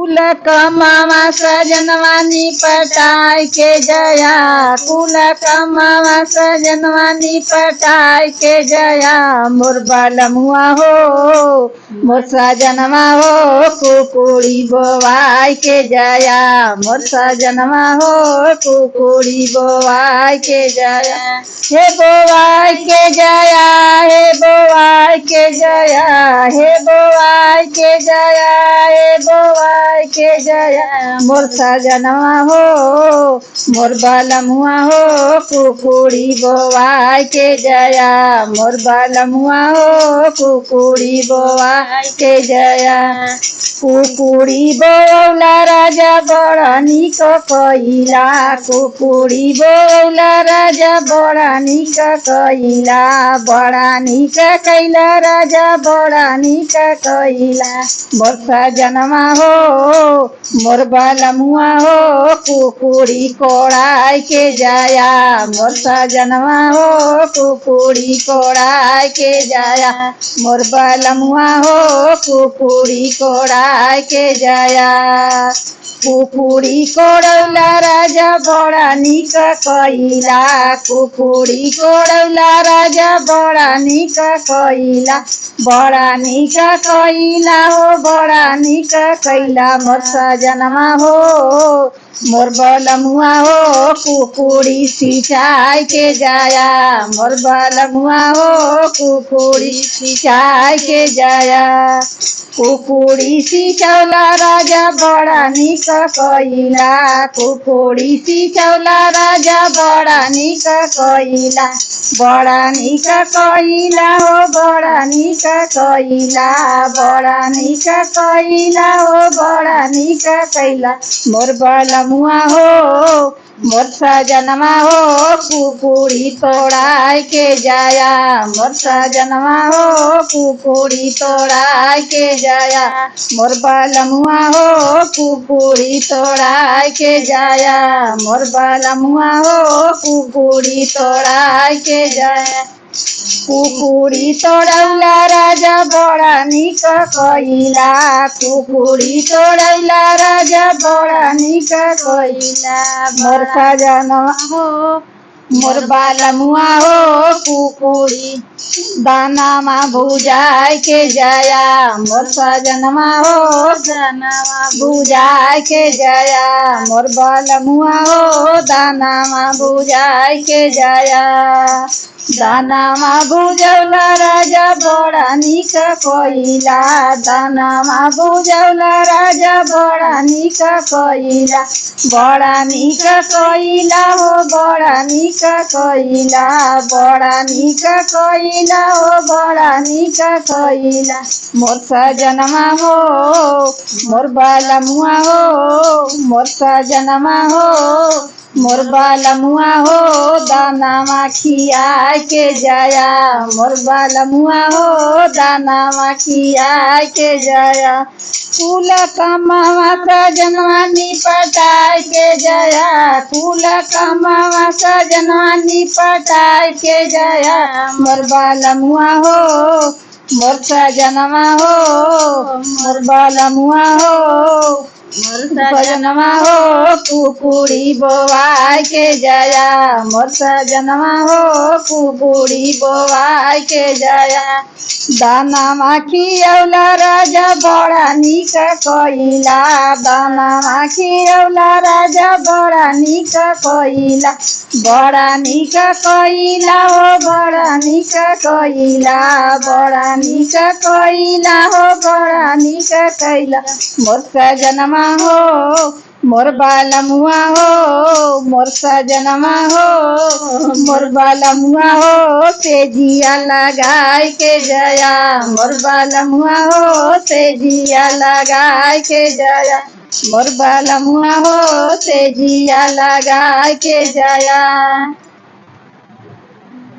कुल कमावा सजनवा निपटाय के जया, कुल कमावा सजनवा निपटाय के जया। मोर बालमुआ हो मोर सजनवा हो कुकुड़ी बोवाय के जया, मोर सजनवा हो कुकुड़ी बोवाय के जया। हे बोवाय के जया, हे बोवाय के जया, हे बोवाय के जया, हे बोवाय के जया। मोर सजनवा हो मोर बालमुआ हो कुकुड़ी बोवाय के जया, मोर बालमुआ हो कुकुड़ी बोवाय के जया। कुकुड़ी बोला राजा बड़ा निक कइला, कुकुड़ी बोला राजा बड़ा निक कइला, बड़ा निक कइला राजा बड़ा निक कइला। मोर सजनवा हो मोर बालमुआ हो कुकुड़ी कोड़ाय के जाया, मोर सजनवा हो कुकुड़ी कोड़ाय के जाया। मोर बालमुआ हो कुकुड़ी कोड़ाय के जाया। कुकुड़ी कोड़ौला राजा बड़ा निक कइला, कुकुड़ी कोड़ौला राजा बड़ा निक कइला, बड़ा निक कइला हो बड़ा निक कइला। मोर सजनवा हो मोर बालमुआ हो कुकुड़ी सिंचाई के जाया, मोर बालमुआ हो कुकुड़ी सिंचाई के जाया। कुकुड़ी सिंचौला राजा बड़ा निक कइला, कुकुड़ी सिंचौला राजा बड़ा निक कइला, बड़ा निक कइला हो बड़ा निक कइला, बड़ा निक कइला हो बड़ा निक कइला। मोर बालमुआ हो मोर सजनवा हो कुकुड़ी तोड़ाय के जाया, मोर सजनवा हो कुकुड़ी तोड़ाय के जाया। मोर बालमुआ हो कुकुड़ी तोड़ाय के जाया, मोर बालमुआ हो कुकुड़ी तोड़ाय के जाया। कुकुड़ी तोड़ौला राजा बड़ा निक कइला, कुकुड़ी तोड़ौला राजा बड़ा निक कइला। मोर सजनवा हो मोर बालमुआ हो कुकुड़ी दानामा भुजाय के जाया, मोर सजनवा हो दानामा भुजाय के जाया। मोर बालमुआ हो दानामा भुजाय के जाया। दानामा भुजौला राजा बड़ा निक कइला, दानामा भुजौला राजा बड़ा निक कइला, बड़ा निक कइला हो बड़ा निक कइला, बड़ा निक कइला हो बड़ा निक कइला। मोर सजनवा हो मोर बालमुआ हो मोर सजनवा हो मोर बालमुआ हो दानामा खियाय के जाया, मोर बालमुआ हो दानामा खियाय के जाया। कुल कमावा सजनवा निपटाय के जाया, कुल कमावा सजनवा निपटाय के जाया। मोर बालमुआ हो मोर सजनवा हो मोर बालमुआ हो मोर सजनवा हो कुकुड़ी बोवाय के जाया, मोर सजनवा हो कुकुड़ी बोवाय के जाया। दानामा खियौला राजा बड़ा निक कइला, दानामा खियौला राजा बड़ा निक कइला, बड़ा निक कइला हो बड़ा निक कइला, बड़ा निक कइला हो बड़ा निक कइला। मोर सजनवा हो मोर बालमुआ हो मोर सजनवा हो मोर बालमुआ हो तेजिया लगाय के जया, मोर बालमुआ हो तेजिया लगाय के जया। मोर बालमुआ हो तेजिया लगाय के जया।